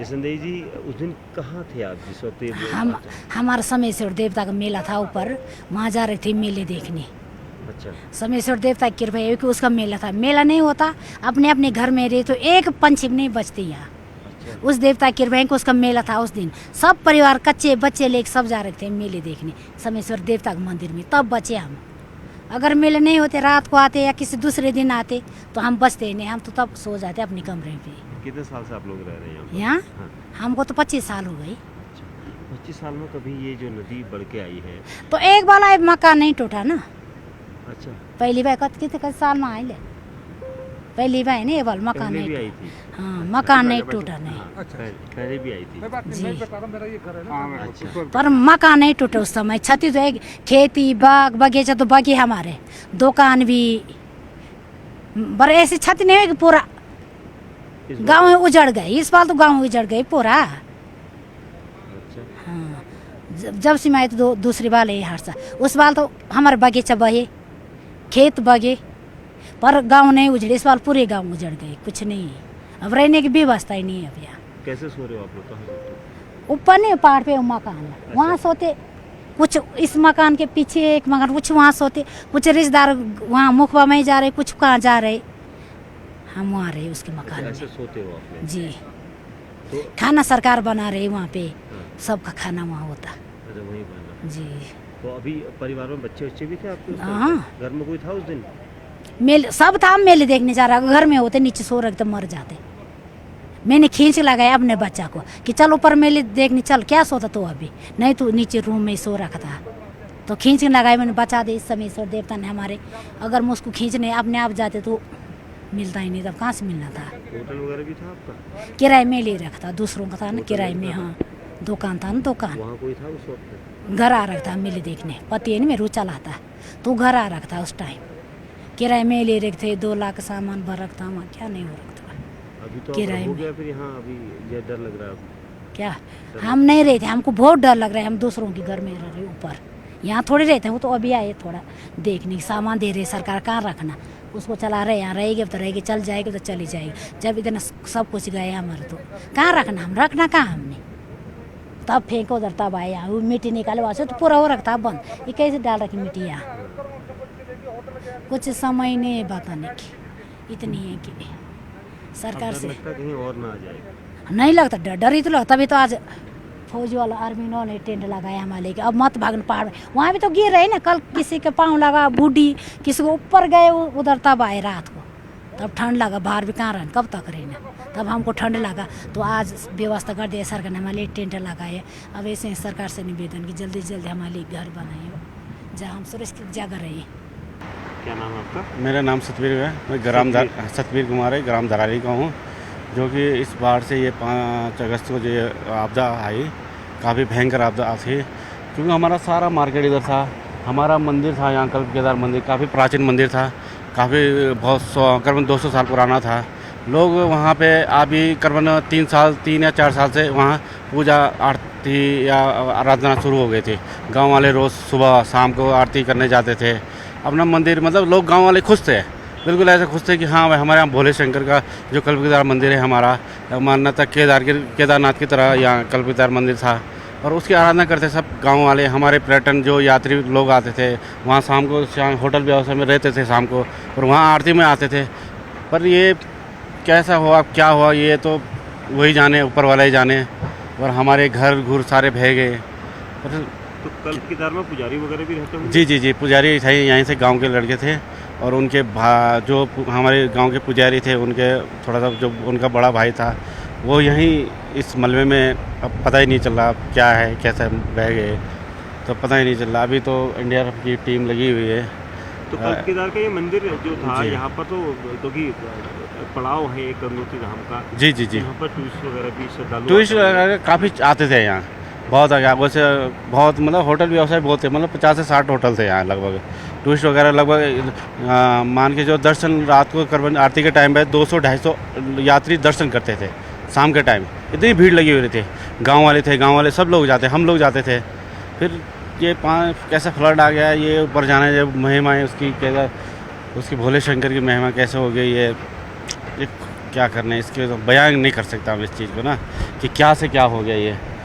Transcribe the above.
जसनदेवी जी, उस दिन कहाँ थे आप जिस वक्त हमारा समेश्वर देवता का मेला था ऊपर, वहाँ जा रहे थे मेले देखने। अच्छा। समेश्वर देवता की कृपा है कि उसका मेला था। मेला नहीं होता, अपने अपने घर में रहे तो एक पंछी नहीं बचते यहाँ। अच्छा। उस देवता की कृपा है कि उसका मेला था उस दिन। सब परिवार कच्चे बच्चे लेके सब जा रहे थे मेले देखने समेश्वर देवता के मंदिर में, तब बचे हम। अगर मेले नहीं होते, रात को आते या किसी दूसरे दिन आते तो हम बचते नहीं, हम तो तब सो जाते अपने कमरे पे। कितने साल से आप लोग रह रहे हैं यहाँ? हाँ। हमको तो 25 साल हो गई। 25 साल में कभी ये जो नदी बढ़ के आई है तो एक बार आए मकान नहीं टूटा ना। अच्छा। पहली बार कितने साल में आए, पहली बार है ना ये बार मकान पहले भी नहीं। आई थी। हाँ, मकान नहीं टूटा नहीं। अच्छा। पहले भी आई थी जी, अच्छा। पर मकान नहीं टूटा उस समय। क्षति तो एक खेती बाग बगीचा तो बाकी हमारे, दुकान भी पर ऐसी क्षति नहीं हुई कि पूरा इस बार- गांव उजड़ गए। इस बार तो गांव उजड़ गए पूरा। अच्छा। हाँ, जब से मैं आई तो दूसरी बार यही हादसा। उस बार तो हमारे बगीचा बहे, खेत बगे, पर गांव नहीं उजड़े। इस बार पूरे गांव उजड़ गए, कुछ नहीं है। अब रहने की व्यवस्था ही नहीं है अब यहाँ। कैसे सो रहे हो आप लोग? कहाँ सोते हो? ऊपर नहीं, पहाड़ पे मकान है, वहाँ सोते। कुछ इस मकान के पीछे एक मकान, कुछ वहाँ सोते। कुछ रिश्तेदार वहाँ मुखबा में जा रहे, कुछ कहाँ जा रहे, हम वहाँ रहे उसके मकान ऐसे में। सोते हो आप लोग? जी, तो खाना सरकार बना रही वहाँ पे, हाँ। सबका खाना वहाँ होता। अच्छा, वहीं बना। जी, तो अभी परिवार में बच्चे भी थे आपके उस टाइम हाँ। पे? घर में कोई था उस दिन? मेले सब था, मेले देखने जा रहा। घर में होते नीचे सो रहे तो मर जाते। मैंने खींच लगाया अपने बच्चा को कि चल ऊपर मेले देखने चल। क्या सोता तो अभी नहीं, तो नीचे रूम में सो रखा था। तो खींच के लगाया मैंने, बचा दे इस समय ईश्वर देवता ने हमारे। अगर मैं उसको खींचने अपने आप जाते तो मिलता ही नहीं, तब कहाँ से मिलना था। होटल वगैरह भी था आपका? किराए में ले रखा था, दूसरों का था ना होटल किराए में में। था? हाँ, दुकान था ना, दुकान। वहाँ कोई था उस वक्त? घर आ रखा था मेले देखने, पति है ना मेरे चला था, तो घर आ रखा था उस टाइम। किराए में ले रखे थे, 2 लाख सामान भर रखता वहाँ, क्या नहीं हो रखता। अभी तो किराए हो में। गया फिर यहाँ? अभी ये डर लग रहा है आपको? क्या हम नहीं रहते, हमको बहुत डर लग रहा है। हम दूसरों के घर में रह रहे ऊपर, यहाँ थोड़ी रहते हैं। वो तो अभी आए थोड़ा देखने, सामान दे रहे सरकार, कहाँ रखना उसको। चला रहे, यहाँ रहेगी तो रहेगी, चल जाएगी तो चली जाएगी। जब इतना सब कुछ गए हमारे तो कहाँ रखना, हम रखना कहाँ हमने। तब फेंको उधर, तब आए यहाँ। वो मिट्टी निकाले वहाँ से तो पूरा हो रखता बंद। ये कैसे डाल रखी मिट्टी यहाँ? कुछ समय नहीं बताने की, इतनी है कि सरकार डर से लगता है कहीं और ना आ जाए? नहीं लगता डर ही तो लगता। तभी तो आज फौजी वाला आर्मी ने टेंट लगाया हमारे लेके, अब मत भागना पहाड़ में। वहाँ भी तो गिर रहे ना, कल किसी के पाँव लगा, बूढ़ी किसी को ऊपर गए उधर, तब आए रात को, तब ठंड लगा। बाहर भी कहाँ रहना, कब तक रहना, तब हमको ठंड लगा। तो आज व्यवस्था कर दिया सरकार ने हमारे लिए, टेंट लगाए। अब ऐसे ही सरकार से निवेदन कि जल्दी से जल्दी हमारे लिए घर बनाए जहाँ हम सुरक्षित जगह रहे। क्या नाम है आपका? मेरा नाम सतवीर है। मैं ग्राम सतवीर कुमार है, ग्राम दरारी का हूँ। जो कि इस बार से ये 5 अगस्त को जो आपदा आई, काफ़ी भयंकर आपदा थी। क्योंकि हमारा सारा मार्केट इधर था, हमारा मंदिर था यहाँ कल्प केदार मंदिर, काफ़ी प्राचीन मंदिर था, काफ़ी बहुत करीबन 200 साल पुराना था। लोग वहाँ पे अभी करीबन 3 या 4 साल से वहाँ पूजा आरती या आराधना शुरू हो गई थी। गांव वाले रोज़ सुबह शाम को आरती करने जाते थे अपना मंदिर। मतलब लोग गांव वाले खुश थे, बिल्कुल ऐसे खुश थे कि हाँ भाई हमारे यहाँ भोले शंकर का जो कल्प केदार मंदिर है, हमारा मान्यता केदारनाथ की तरह यहाँ कल्प केदार मंदिर था। और उसकी आराधना करते सब गांव वाले। हमारे पर्यटन जो यात्री लोग आते थे वहाँ शाम को, होटल व्यवस्था में रहते थे शाम को, और वहाँ आरती में आते थे। पर ये कैसा हुआ, क्या हुआ, ये तो वही जाने, ऊपर वाला ही जाने। और हमारे घर घुर सारे बह गए। तो कल्प केदार में पुजारी वगैरह भी रहते होंगे? जी, पुजारी थे, यहीं से गांव के लड़के थे। और उनके जो हमारे गांव के पुजारी थे, उनके थोड़ा सा जो उनका बड़ा भाई था, वो यहीं इस मलबे में, अब पता ही नहीं चल रहा क्या है, कैसे बह गए, तो पता ही नहीं चल रहा। अभी तो इंडिया की टीम लगी हुई है। तो कल्प केदार का ये मंदिर जो था, जी। यहाँ पर तो क्योंकि पड़ाव है गंगोत्री धाम का। जी। यहाँ पर टूरिस्ट वगैरह भी, श्रद्धालु टूरिस्ट आते हैं। काफ़ी आते थे यहाँ, बहुत आगे से, बहुत मतलब होटल व्यवसाय बहुत थे, मतलब 50 से 60 होटल थे यहाँ लगभग। टूरिस्ट वगैरह लगभग मान के जो दर्शन रात को करीबन आरती के टाइम पे 200-250 यात्री दर्शन करते थे शाम के टाइम। इतनी भीड़ लगी हुई थी। गांव वाले सब लोग जाते, हम लोग जाते थे। फिर ये कैसा फ्लड आ गया, ये ऊपर जाना, जब महिमा है उसकी, कैसा उसकी भोले शंकर की महिमा कैसे हो गई, ये क्या करना है इसके तो बयान नहीं कर सकता हम इस चीज़ को ना कि क्या से क्या हो गया ये।